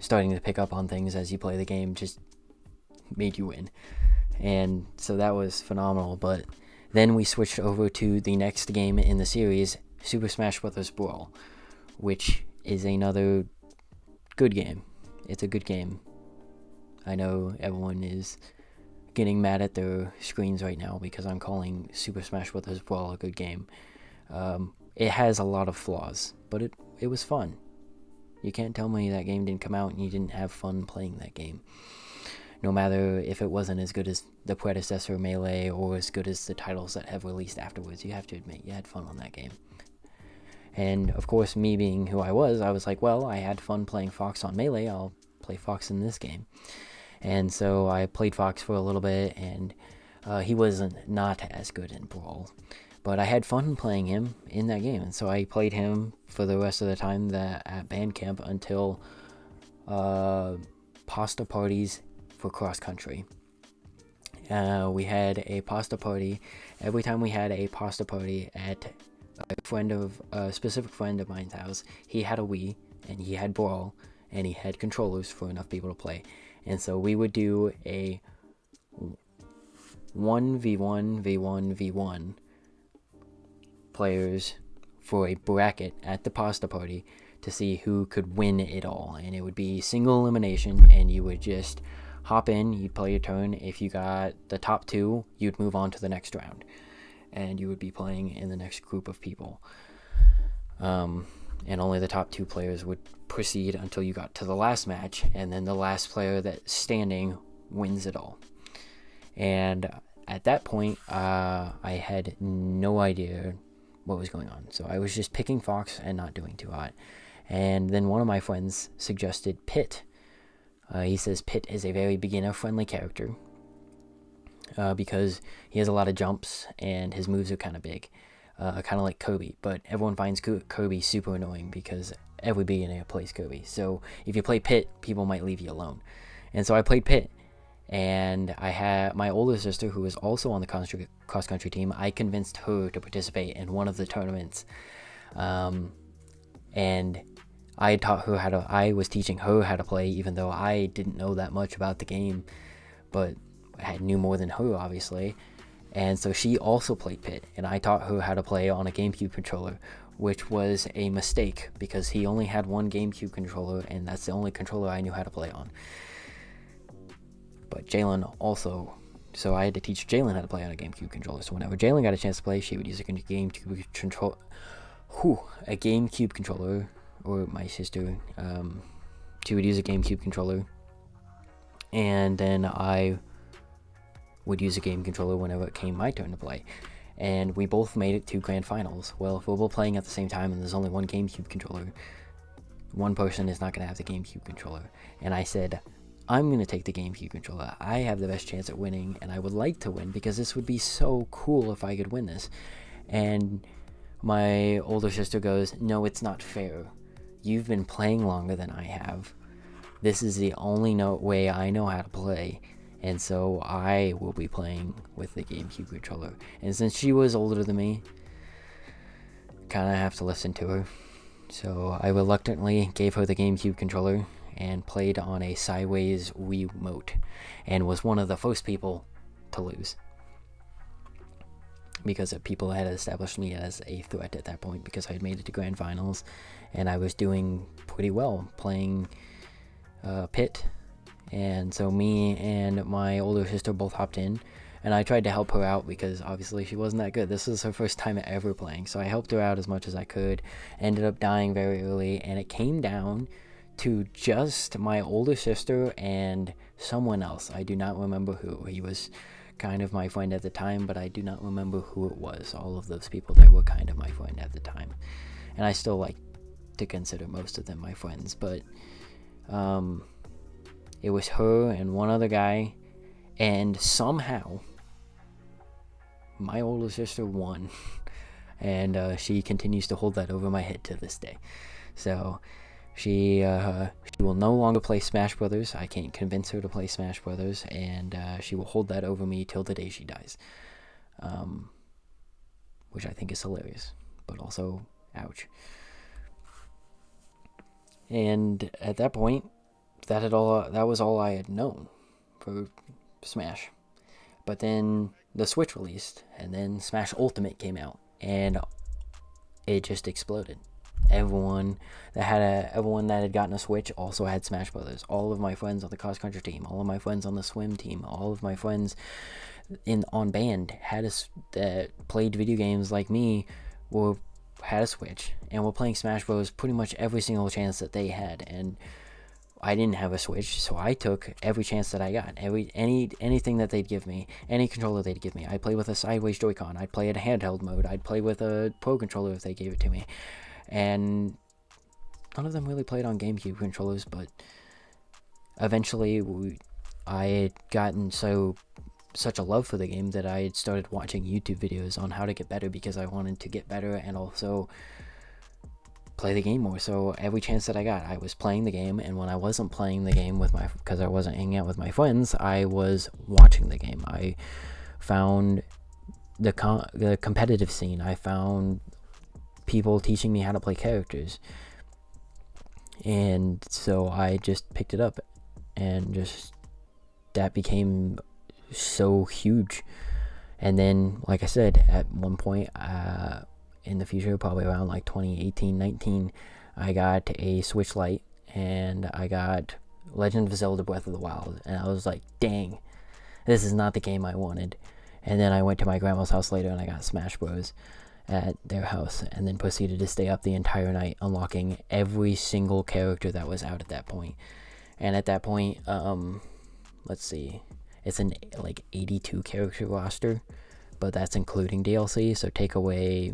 starting to pick up on things as you play the game just made you win. And so that was phenomenal. But then we switched over to the next game in the series, Super Smash Bros. Brawl, which is another good game. It's a good game. I know everyone is getting mad at their screens right now because I'm calling Super Smash Bros. Brawl a good game. It has a lot of flaws, but it was fun. You can't tell me that game didn't come out and you didn't have fun playing that game. No matter if it wasn't as good as the predecessor Melee or as good as the titles that have released afterwards, you have to admit you had fun on that game. And of course, me being who I was like, well, I had fun playing Fox on Melee, I'll play Fox in this game. And so I played Fox for a little bit, and he wasn't not as good in Brawl. But I had fun playing him in that game, and so I played him for the rest of the time at band camp until pasta parties for cross country. We had a pasta party. Every time we had a pasta party at a specific friend of mine's house, he had a Wii, and he had Brawl, and he had controllers for enough people to play. And so we would do a 1v1v1v1 players for a bracket at the pasta party to see who could win it all. And it would be single elimination, and you would just hop in, you'd play your turn. If you got the top two, you'd move on to the next round, and you would be playing in the next group of people. And only the top two players would proceed until you got to the last match, and then the last player that's standing wins it all. And at that point, I had no idea what was going on, so I was just picking Fox and not doing too hot. And then one of my friends suggested Pit. He says Pit is a very beginner-friendly character because he has a lot of jumps and his moves are kind of big. Kind of like Kirby, but everyone finds Kirby super annoying because every beginner plays Kirby. So if you play Pit, people might leave you alone. And so I played Pit, and I had my older sister who was also on the cross-country team. I convinced her to participate in one of the tournaments, and I was teaching her how to play, even though I didn't know that much about the game, but I knew more than her, obviously. And so she also played Pit, and I taught her how to play on a GameCube controller, which was a mistake because he only had one GameCube controller, and that's the only controller I knew how to play on. But Jalen also, so I had to teach Jalen how to play on a GameCube controller. So whenever Jalen got a chance to play, she would use a GameCube controller, or my sister, she would use a GameCube controller, and then I would use a game controller whenever it came my turn to play. And we both made it to grand finals. Well, if we're both playing at the same time and there's only one GameCube controller, one person is not going to have the GameCube controller. And I said, I'm going to take the GameCube controller. I have the best chance at winning, and I would like to win because this would be so cool if I could win this. And my older sister goes, "No, it's not fair. You've been playing longer than I have. This is the only way I know how to play, and so I will be playing with the GameCube controller." And since she was older than me, kind of have to listen to her. So I reluctantly gave her the GameCube controller and played on a sideways Wii remote, and was one of the first people to lose, because people had established me as a threat at that point, because I had made it to grand finals and I was doing pretty well playing Pit. And so me and my older sister both hopped in, and I tried to help her out because obviously she wasn't that good. This was her first time ever playing, so I helped her out as much as I could. Ended up dying very early, and it came down to just my older sister and someone else. I do not remember who. He was kind of my friend at the time, but I do not remember who it was. All of those people that were kind of my friend at the time, and I still like to consider most of them my friends, but it was her and one other guy, and somehow my older sister won. And she continues to hold that over my head to this day. So she will no longer play Smash Brothers. I can't convince her to play Smash Brothers, and she will hold that over me till the day she dies, which I think is hilarious, but also ouch. And at that point, that was all I had known for Smash. But then the Switch released, and then Smash Ultimate came out, and it just exploded. Everyone that had gotten a Switch also had Smash Brothers. All of my friends on the cross country team, all of my friends on the swim team, all of my friends on band that played video games like me had a Switch and were playing Smash Bros. Pretty much every single chance that they had. And I didn't have a Switch, so I took every chance that I got. Anything that they'd give me, any controller they'd give me. I'd play with a sideways Joy-Con. I'd play in a handheld mode. I'd play with a Pro controller if they gave it to me. And none of them really played on GameCube controllers, but eventually I had gotten such a love for the game that I had started watching YouTube videos on how to get better, because I wanted to get better and also play the game more. So every chance that I got, I was playing the game, and when I wasn't playing the game because I wasn't hanging out with my friends, I was watching the game. I found the competitive scene. I found people teaching me how to play characters, and so I just picked it up, and just that became so huge. And then, like I said, at one point in the future, probably around like 2018-19, I got a Switch Lite, and I got Legend of Zelda Breath of the Wild, and I was like, dang, this is not the game I wanted. And then I went to my grandma's house later, and I got Smash Bros. At their house, and then proceeded to stay up the entire night unlocking every single character that was out at that point. And at that point, let's see, it's an like 82 character roster, but that's including DLC. So take away,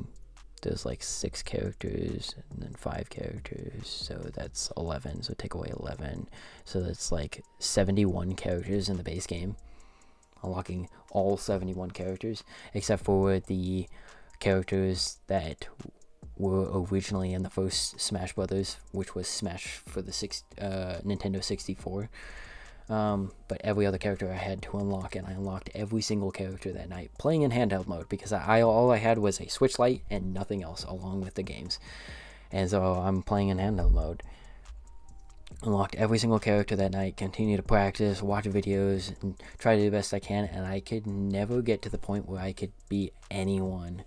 there's like 6 characters and then 5 characters, so that's 11. So take away 11, so that's like 71 characters in the base game, unlocking all 71 characters except for the characters that were originally in the first Smash Brothers, which was Smash for the Nintendo 64. But every other character I had to unlock, and I unlocked every single character that night, playing in handheld mode, because all I had was a Switch Lite and nothing else along with the games. And so I'm playing in handheld mode. Unlocked every single character that night, continue to practice, watch videos, and try to do the best I can, and I could never get to the point where I could beat anyone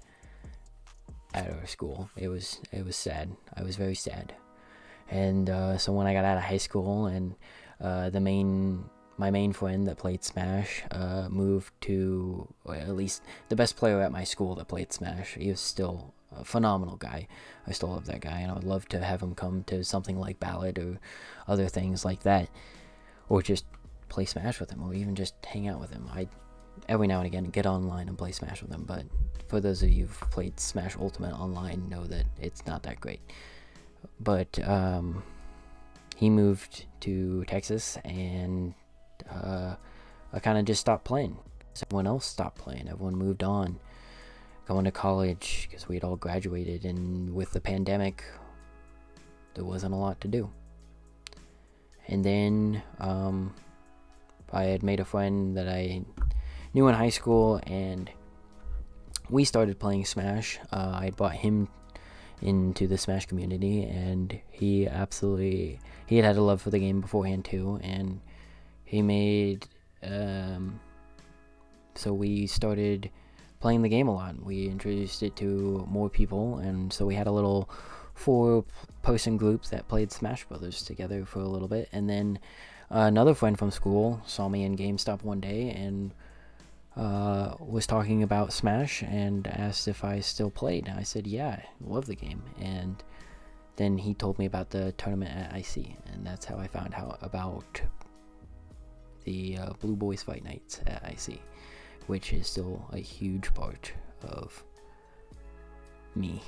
at our school. It was sad. I was very sad. And so when I got out of high school, and my main friend that played Smash moved to, or at least the best player at my school that played Smash. He was still a phenomenal guy. I still love that guy, and I would love to have him come to something like Ballad or other things like that, or just play Smash with him, or even just hang out with him. I every now and again get online and play Smash with him, but for those of you who've played Smash Ultimate online, know that it's not that great. But he moved to Texas, and I kind of just stopped playing. So everyone else stopped playing. Everyone moved on. going to college because we had all graduated, and with the pandemic, there wasn't a lot to do. And then I had made a friend that I knew in high school, and we started playing Smash. I brought him into the Smash community, and he had a love for the game beforehand too, and he made so we started playing the game a lot. We introduced it to more people, and so we had a little 4-person group that played Smash Brothers together for a little bit. And then another friend from school saw me in GameStop one day and was talking about Smash and asked if I still played. I said, yeah, I love the game. And then he told me about the tournament at IC, and that's how I found out about the Blue Boys Fight Nights at IC, which is still a huge part of me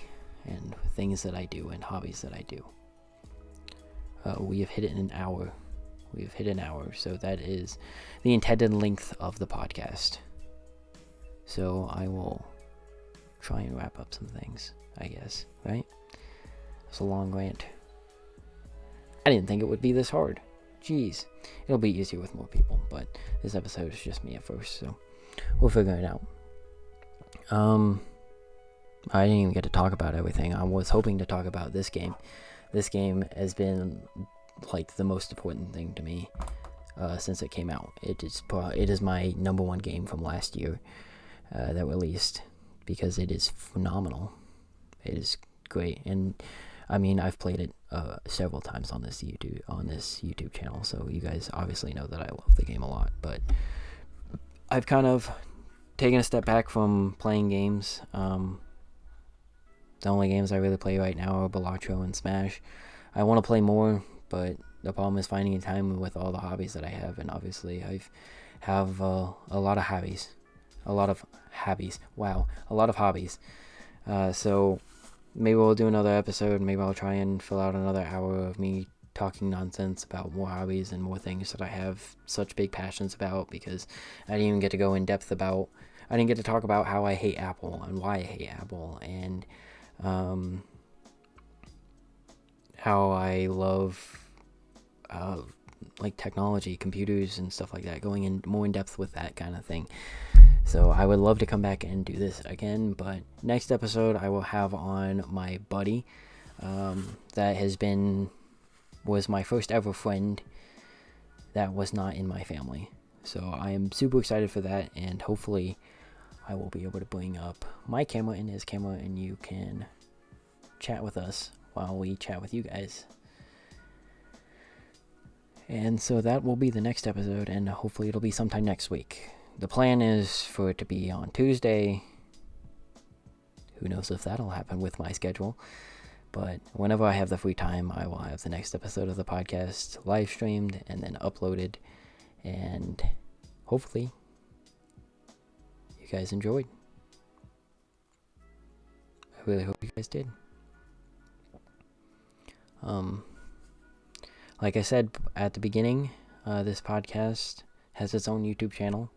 and things that I do and hobbies that I do. We have hit an hour. So that is the intended length of the podcast. So I will try and wrap up some things, I guess, right? It's a long rant. I didn't think it would be this hard. Jeez. It'll be easier with more people, but this episode is just me at first, so we'll figure it out. I didn't even get to talk about everything. I was hoping to talk about this game. This game has been like the most important thing to me since it came out. It is my number one game from last year that released, because it is phenomenal. It is great, and I mean, I've played it several times on this YouTube channel, so you guys obviously know that I love the game a lot. But I've kind of taken a step back from playing games. The only games I really play right now are Balatro and Smash. I want to play more, but the problem is finding time with all the hobbies that I have, and obviously I have a lot of hobbies. So maybe we'll do another episode. Maybe I'll try and fill out another hour of me talking nonsense about more hobbies and more things that I have such big passions about, because I didn't even get to go in depth about. I didn't get to talk about how I hate Apple and why I hate Apple, and how I love like technology, computers and stuff like that, going in more in depth with that kind of thing. So I would love to come back and do this again, but next episode I will have on my buddy that was my first ever friend that was not in my family. So I am super excited for that, and hopefully I will be able to bring up my camera and his camera, and you can chat with us while we chat with you guys. And so that will be the next episode, and hopefully it'll be sometime next week. The plan is for it to be on Tuesday. Who knows if that'll happen with my schedule. But whenever I have the free time, I will have the next episode of the podcast live streamed and then uploaded. And hopefully you guys enjoyed. I really hope you guys did. Like I said at the beginning, this podcast has its own YouTube channel.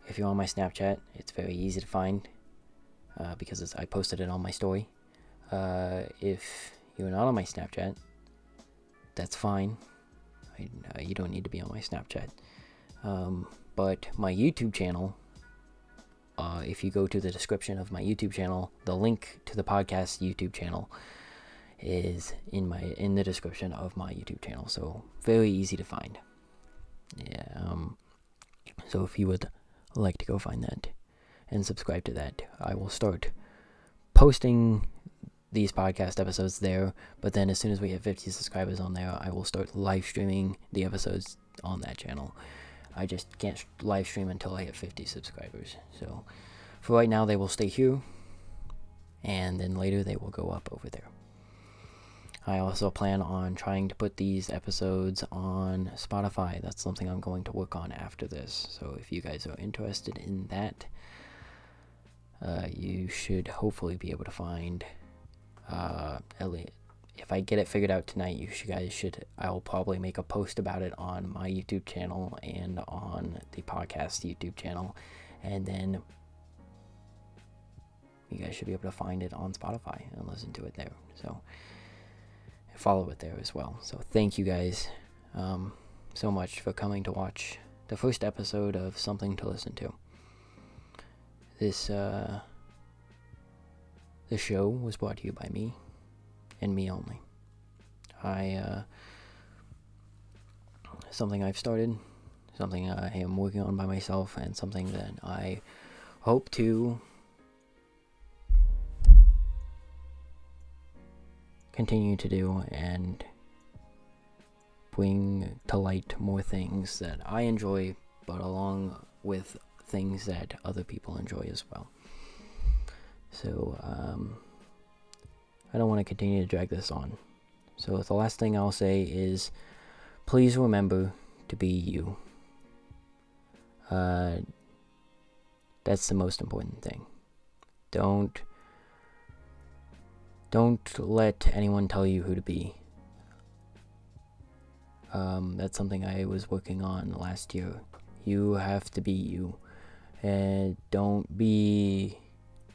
If you're on my Snapchat, it's very easy to find because I posted it on my story. If you're not on my Snapchat, that's fine. You don't need to be on my Snapchat. But my YouTube channel, if you go to the description of my YouTube channel, the link to the podcast YouTube channel is in the description of my YouTube channel. So very easy to find. Yeah. So if you would like to go find that and subscribe to that, I will start posting these podcast episodes there, but then as soon as we have 50 subscribers on there, I will start live streaming the episodes on that channel. I just can't live stream until I have 50 subscribers. So for right now, they will stay here, and then later they will go up over there. I also plan on trying to put these episodes on Spotify. That's something I'm going to work on after this. So if you guys are interested in that, you should hopefully be able to find, if I get it figured out tonight, I'll probably make a post about it on my YouTube channel and on the podcast YouTube channel. And then you guys should be able to find it on Spotify and listen to it there. So follow it there as well. So thank you guys so much for coming to watch the first episode of Something to Listen to. This show was brought to you by me and me only. Something I've started, something I am working on by myself, and something that I hope to continue to do and bring to light more things that I enjoy, but along with things that other people enjoy as well. So I don't want to continue to drag this on. So the last thing I'll say is, please remember to be you. That's the most important thing. Don't let anyone tell you who to be. That's something I was working on last year. You have to be you. And don't be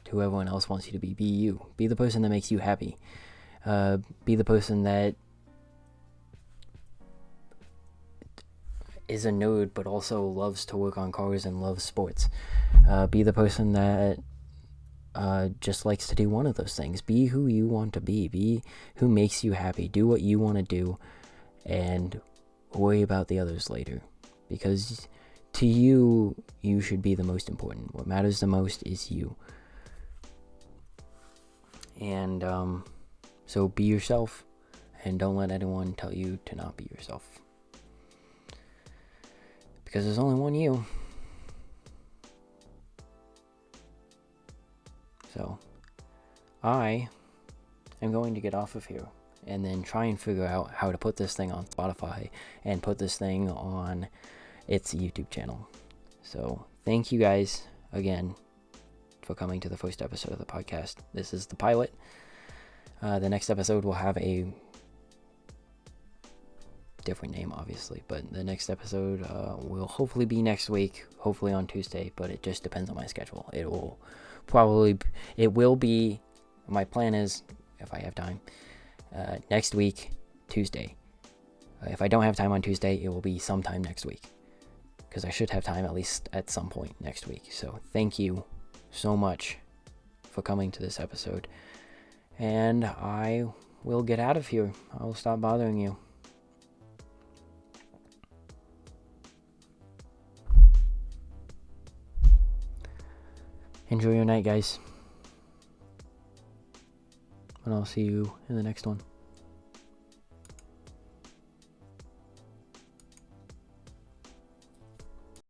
who everyone else wants you to be. Be you. Be the person that makes you happy. Be the person that is a nerd but also loves to work on cars and loves sports. Be the person that just likes to do one of those things. Be who you want to be. Be who makes you happy. Do what you want to do and worry about the others later. Because to you, you should be the most important. What matters the most is you. And so be yourself, and don't let anyone tell you to not be yourself. Because there's only one you. So, I am going to get off of here and then try and figure out how to put this thing on Spotify and put this thing on its YouTube channel. So, thank you guys again for coming to the first episode of the podcast. This is the pilot. The next episode will have a different name, obviously, but the next episode will hopefully be next week, hopefully on Tuesday, but it just depends on my schedule. It will be, my plan is, if I have time, next week, Tuesday. If I don't have time on Tuesday, it will be sometime next week, because I should have time at least at some point next week. So thank you so much for coming to this episode, and I will get out of here. I will stop bothering you. Enjoy your night, guys. And I'll see you in the next one.